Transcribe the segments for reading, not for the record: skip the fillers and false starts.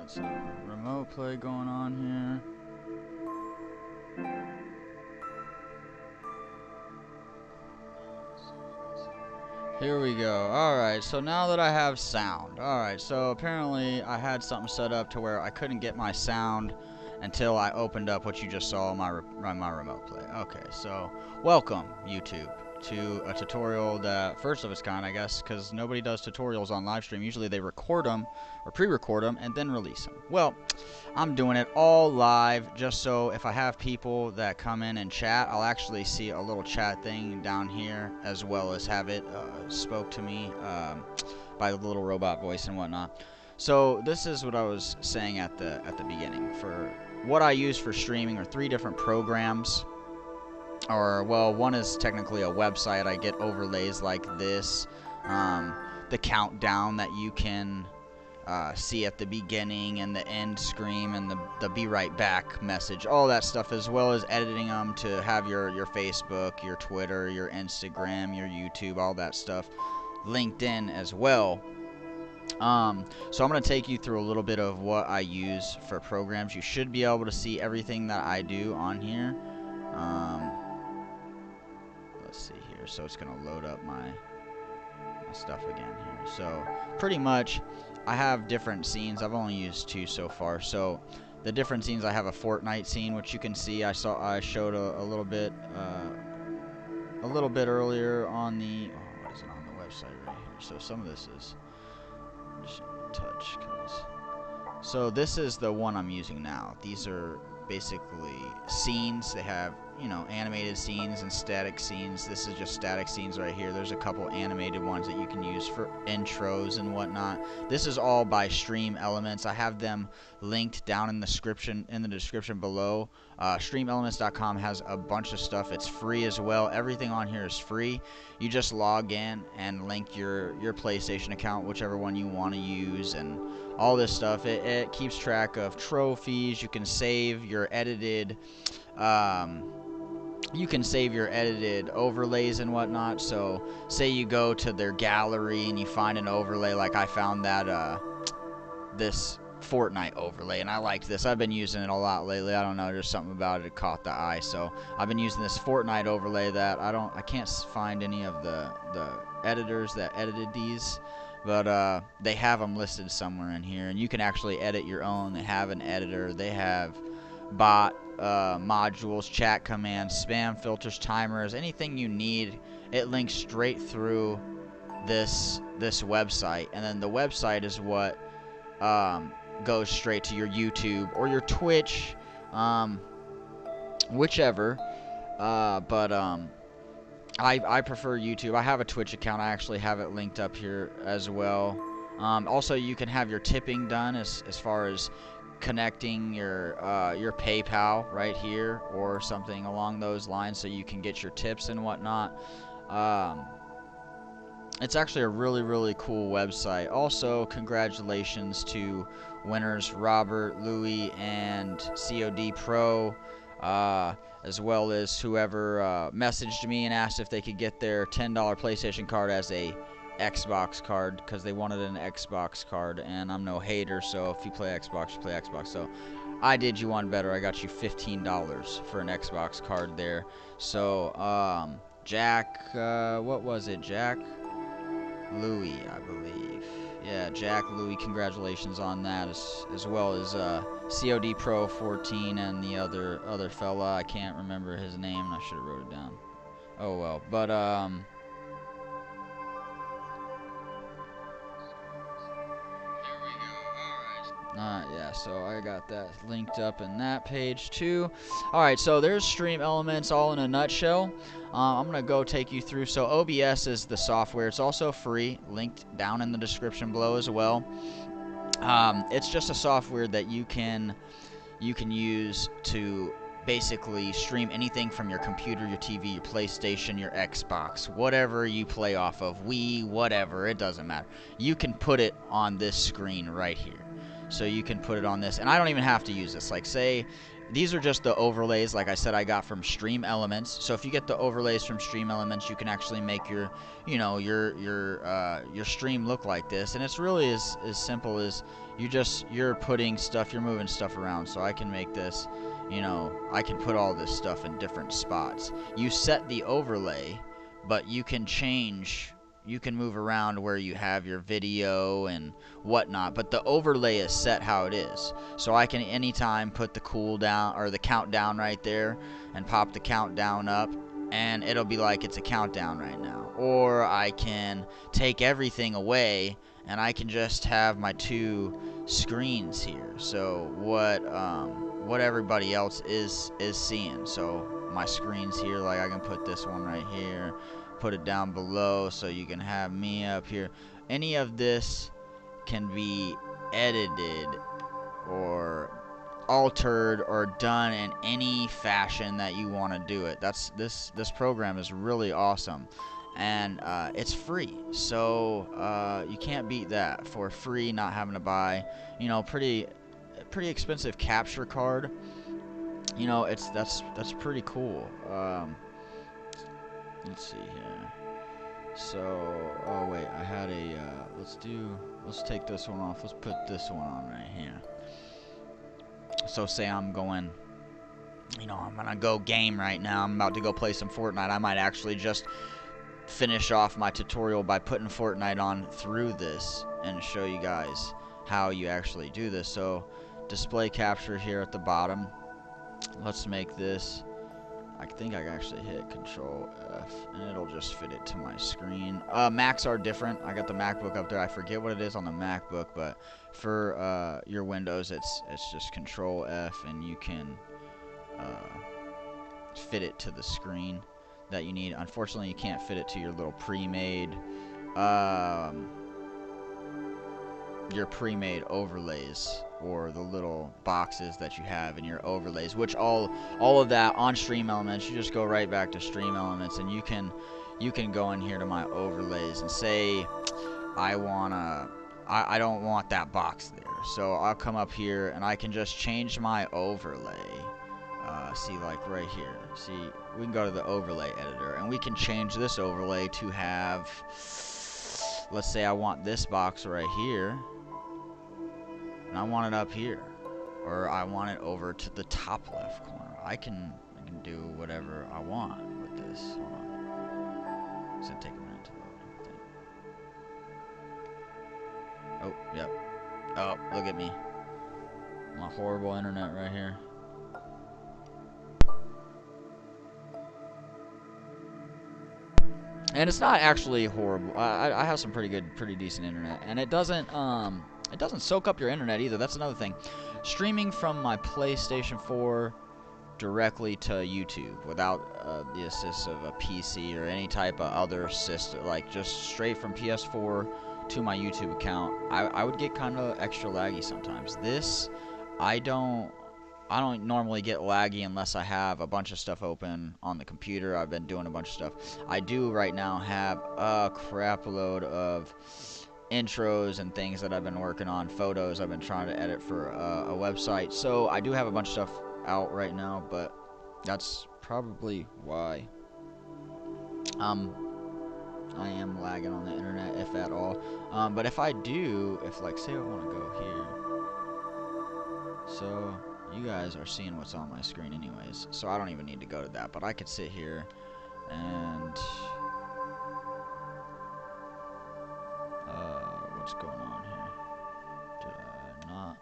got some remote play going on here. Here we go. Alright, so now that I have sound. Alright, so apparently I had something set up to where I couldn't get my sound until I opened up what you just saw on my remote play. Okay, so welcome, YouTube, to a tutorial that, first of its kind, I guess, because nobody does tutorials on live stream. Usually they record them, or pre-record them, and then release them. Well, I'm doing it all live, just so if I have people that come in and chat, I'll actually see a little chat thing down here, as well as have it spoke to me by the little robot voice and whatnot. So this is what I was saying at the beginning. For what I use for streaming are 3 different programs. Or, well, one is technically a website. I get overlays like this, the countdown that you can see at the beginning and the end screen and the be right back message, all that stuff, as well as editing them to have your Facebook, your Twitter, your Instagram, your YouTube, all that stuff linked in as well. So I'm going to take you through a little bit of what I use for programs. You should be able to see everything that I do on here. Let's see here. So it's going to load up my stuff again here. So pretty much I have different scenes. I've only used 2 so far. So the different scenes, I have a Fortnite scene, which you can see. I showed a little bit earlier on the what is it on the website right here. So some of this is just touch, so this is the one I'm using now. These are basically scenes. They have, you know, animated scenes and static scenes. This is just static scenes right here. There's a couple animated ones that you can use for intros and whatnot. This is all by Stream Elements. I have them linked down in the description below. StreamElements.com has a bunch of stuff. It's free as well. Everything on here is free. You just log in and link your PlayStation account, whichever one you want to use, and all this stuff. It keeps track of trophies. You can save your edited overlays and whatnot. So say you go to their gallery and you find an overlay, like I found that this Fortnite overlay, and I liked this. I've been using it a lot lately. I don't know, there's something about it that caught the eye. So I've been using this Fortnite overlay that I can't find any of the editors that edited these, but they have them listed somewhere in here, and you can actually edit your own. They have an editor. They have bot modules, chat commands, spam filters, timers, anything you need. It links straight through this website, and then the website is what goes straight to your YouTube or your Twitch, whichever. I prefer YouTube. I have a Twitch account. I actually have it linked up here as well. Also, you can have your tipping done as far as connecting your PayPal right here or something along those lines, so you can get your tips and whatnot. It's actually a really cool website. Also, congratulations to winners Robert, Louie, and COD Pro, as well as whoever messaged me and asked if they could get their $10 PlayStation card as a Xbox card, because they wanted an Xbox card, and I'm no hater, so if you play Xbox, you play Xbox. So I did you one better. I got you $15 for an Xbox card there. So Jack, what was it? Jack Louie, I believe. Yeah, Jack Louie, congratulations on that, as well as COD Pro 14 and the other fella. I can't remember his name, and I should have wrote it down. Oh well, but yeah, so I got that linked up in that page too. Alright, so there's Stream Elements all in a nutshell. I'm going to go take you through. So OBS is the software. It's also free, linked down in the description below as well. It's just a software that you can use to basically stream anything from your computer, your TV, your PlayStation, your Xbox, whatever you play off of, Wii, whatever, it doesn't matter. You can put it on this screen right here. So you can put it on this, and I don't even have to use this. Like, say these are just the overlays, like I said, I got from Stream Elements. So if you get the overlays from Stream Elements, you can actually make your, you know, your stream look like this. And it's really as simple as you're putting stuff, you're moving stuff around. So I can make this, you know, I can put all this stuff in different spots. You set the overlay, but you can change. You can move around where you have your video and whatnot, but the overlay is set how it is. So I can anytime put the cooldown or the countdown right there and pop the countdown up, and it'll be like it's a countdown right now. Or I can take everything away and I can just have my two screens here. So what everybody else is seeing. So my screens here, like I can put this one right here, put it down below so you can have me up here. Any of this can be edited or altered or done in any fashion that you want to do it. This program is really awesome, and it's free, so you can't beat that. For free, not having to buy, you know, pretty expensive capture card. You know, that's pretty cool. Let's see here. So, oh wait, I had a, let's take this one off. Let's put this one on right here. So say I'm going, you know, I'm gonna go game right now. I'm about to go play some Fortnite. I might actually just finish off my tutorial by putting Fortnite on through this and show you guys how you actually do this. So, display capture here at the bottom. Let's make this, I think I can actually hit Control F and it'll just fit it to my screen. Macs are different. I got the MacBook up there. I forget what it is on the MacBook, but for your Windows, it's just Control F and you can fit it to the screen that you need. Unfortunately, you can't fit it to your little pre-made overlays or the little boxes that you have in your overlays, which all of that on Stream Elements. You just go right back to Stream Elements and you can go in here to my overlays and say I don't want that box there, so I'll come up here and I can just change my overlay. See, like right here, see, we can go to the overlay editor and we can change this overlay to have, let's say I want this box right here and I want it up here, or I want it over to the top left corner. I can do whatever I want with this. Hold on. It's gonna take a minute to load. Oh, yep. Oh, look at me. My horrible internet right here. And it's not actually horrible. I have some pretty decent internet, and it doesn't soak up your internet either. That's another thing. Streaming from my PlayStation 4 directly to YouTube without the assist of a PC or any type of other system, like just straight from PS4 to my YouTube account, I would get kind of extra laggy sometimes. This, I don't normally get laggy unless I have a bunch of stuff open on the computer. I've been doing a bunch of stuff. I do right now have a crap load of intros and things that I've been working on, photos I've been trying to edit for a website. So I do have a bunch of stuff out right now, but that's probably why I am lagging on the internet, if at all. But if I do, if like say I want to go here, so you guys are seeing what's on my screen anyways, so I don't even need to go to that, but I could sit here and what's going on here? Did I not?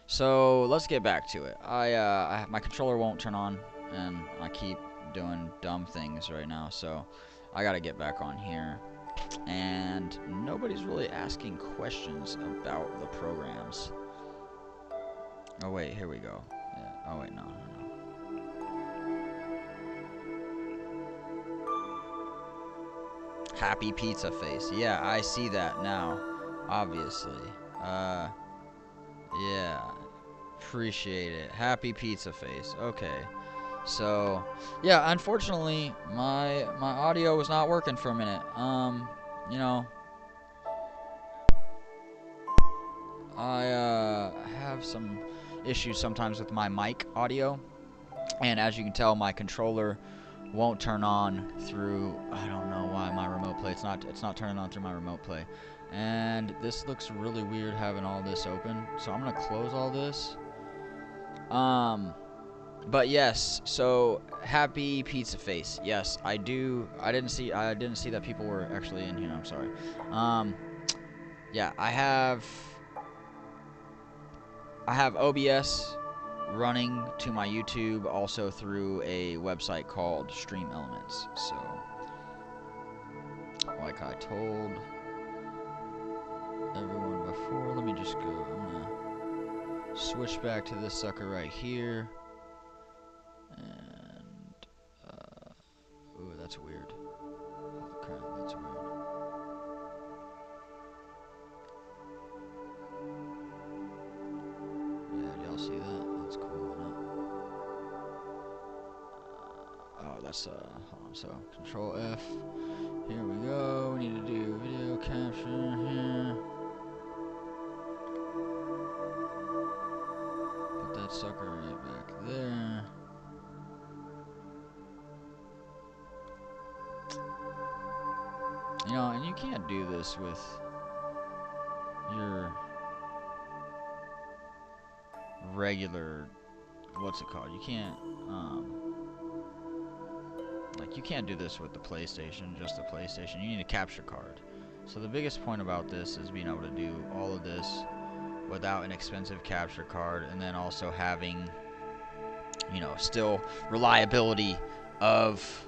So let's get back to it. My controller won't turn on, and I keep doing dumb things right now. So I gotta get back on here. And nobody's really asking questions about the programs. Oh wait, here we go. Yeah. Oh wait, no. Happy Pizza Face. Yeah, I see that now. Obviously. Yeah. Appreciate it. Happy Pizza Face. Okay. So, yeah, unfortunately, my audio was not working for a minute. You know, I have some issues sometimes with my mic audio, and as you can tell, my controller won't turn on through, I don't know why, my remote play. It's not turning on through my remote play. And this looks really weird having all this open. So I'm gonna close all this. But yes, so Happy Pizza Face. Yes, I do. I didn't see that people were actually in here. I'm sorry. Yeah, I have OBS running to my YouTube also through a website called Stream Elements. So, like I told everyone before, let me just go. I'm gonna switch back to this sucker right here. And, ooh, that's weird. Holy crap, that's weird. Yeah, y'all see that? That's cool, isn't it? Oh, that's, hold on, so, Control F. Here we go, we need to do video capture here. Put that sucker right back there. You know, and you can't do this with your regular, what's it called? You can't, like, you can't do this with the PlayStation, just the PlayStation. You need a capture card. So the biggest point about this is being able to do all of this without an expensive capture card, and then also having, you know, still reliability of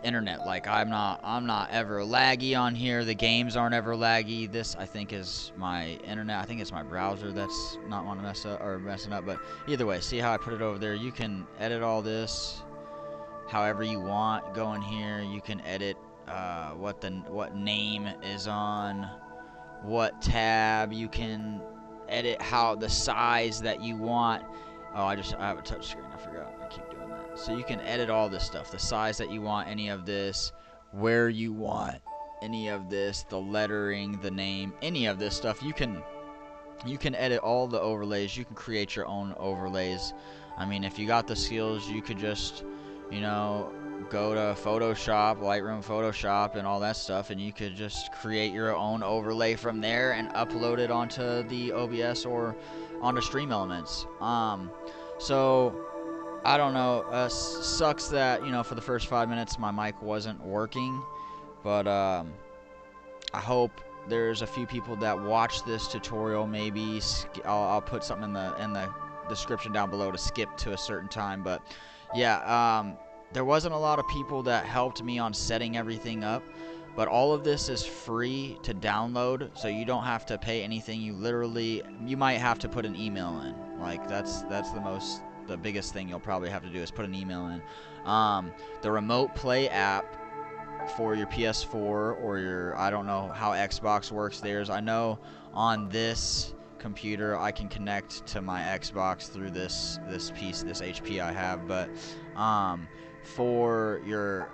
internet. Like, I'm not ever laggy on here. The games aren't ever laggy. This, I think, is my internet. I think it's my browser that's not want to mess up or messing up. But either way, see how I put it over there? You can edit all this however you want. Go in here. You can edit what name is on what tab. You can edit how the size that you want. Oh, I have a touch screen. I forgot. I keep doing that. So you can edit all this stuff. The size that you want, any of this, where you want any of this, the lettering, the name, any of this stuff. You can edit all the overlays. You can create your own overlays. I mean, if you got the skills, you could just, you know, go to Photoshop, Lightroom, Photoshop, and all that stuff, and you could just create your own overlay from there and upload it onto the OBS or onto Stream Elements. So I don't know. Sucks that, you know, for the first 5 minutes my mic wasn't working, but I hope there's a few people that watch this tutorial. Maybe I'll put something in the description down below to skip to a certain time. But yeah, there wasn't a lot of people that helped me on setting everything up. But all of this is free to download, so you don't have to pay anything. You might have to put an email in. Like, that's the biggest thing you'll probably have to do is put an email in. The Remote Play app for your PS4 or your, I don't know how Xbox works theirs. I know on this computer I can connect to my Xbox through this HP I have, but for your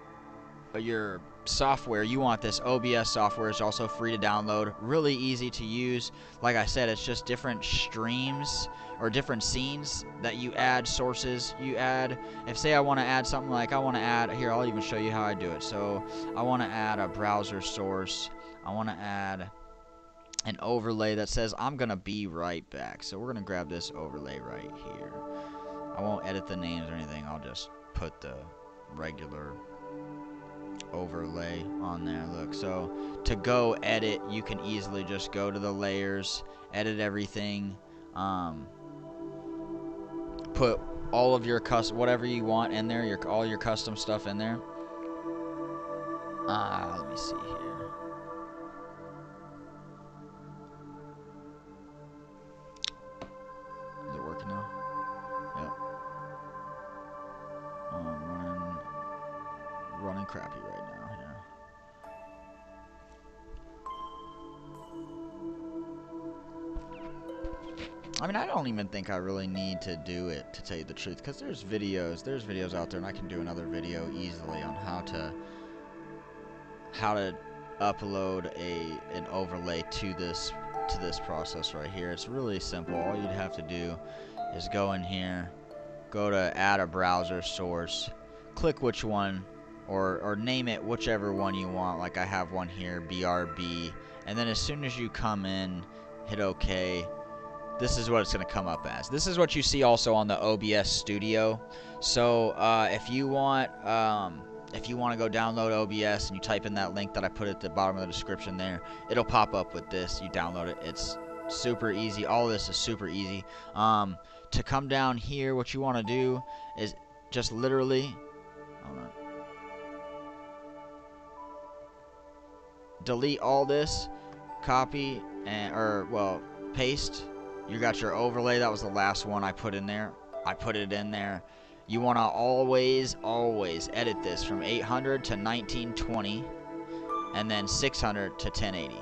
software, you want this OBS software. It's also free to download, really easy to use. Like I said, it's just different streams or different scenes that you add, sources you add. If say I want to add something, like I want to add here, I'll even show you how I do it. So I want to add a browser source. I want to add an overlay that says I'm gonna be right back. So we're gonna grab this overlay right here. I won't edit the names or anything. I'll just put the regular overlay on there. Look, so to go edit, you can easily just go to the layers, edit everything. Put all of your whatever you want in there, all your custom stuff in there. Let me see here. Is it working now? Yep. Running crappy right now. Yeah. I mean, I don't even think I really need to do it, to tell you the truth, because there's videos out there, and I can do another video easily on how to upload an overlay to this process right here. It's really simple. All you'd have to do is go in here, go to add a browser source, click which one, or name it whichever one you want. Like I have one here, BRB, and then as soon as you come in, hit OK. This is what it's going to come up as. This is what you see also on the OBS Studio. So if you want to go download OBS and you type in that link that I put at the bottom of the description there, it'll pop up with this. You download it. It's super easy. All of this is super easy. To come down here, what you want to do is just literally delete all this, copy, paste. You got your overlay. That was the last one I put in there. I put it in there. You want to always edit this from 800 to 1920 and then 600 to 1080.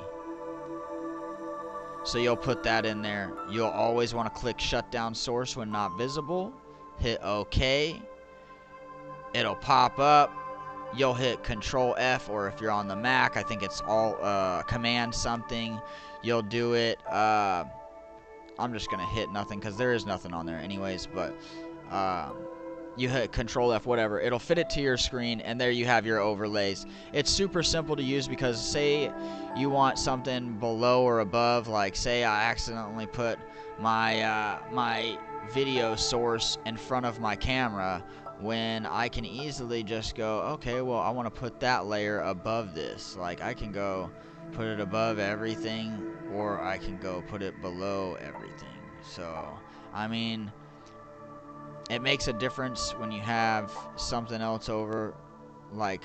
So you'll put that in there. You'll always want to click shutdown source when not visible. Hit OK. It'll pop up. You'll hit Control F, or if you're on the Mac, I think it's all Command something. You'll do it. I'm just gonna hit nothing because there is nothing on there anyways, but you hit Control F, whatever, it'll fit it to your screen, and there you have your overlays. It's super simple to use because say you want something below or above, like say I accidentally put my my video source in front of my camera, when I can easily just go, okay, well I want to put that layer above this. Like I can go put it above everything, or I can go put it below everything. So I mean, it makes a difference when you have something else over, like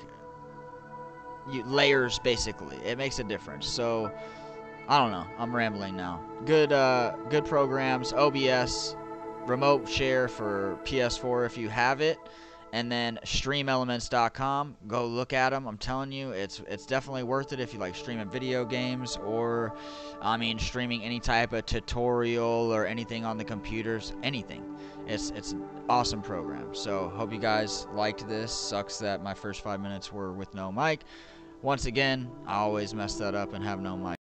layers basically. It makes a difference. So I don't know, I'm rambling now. Good programs. OBS, remote share for PS4 if you have it, and then streamelements.com. Go look at them. I'm telling you, it's definitely worth it if you like streaming video games, or I mean streaming any type of tutorial or anything on the computers, anything. It's an awesome program. So hope you guys liked this. Sucks that my first 5 minutes were with no mic. Once again, I always mess that up and have no mic.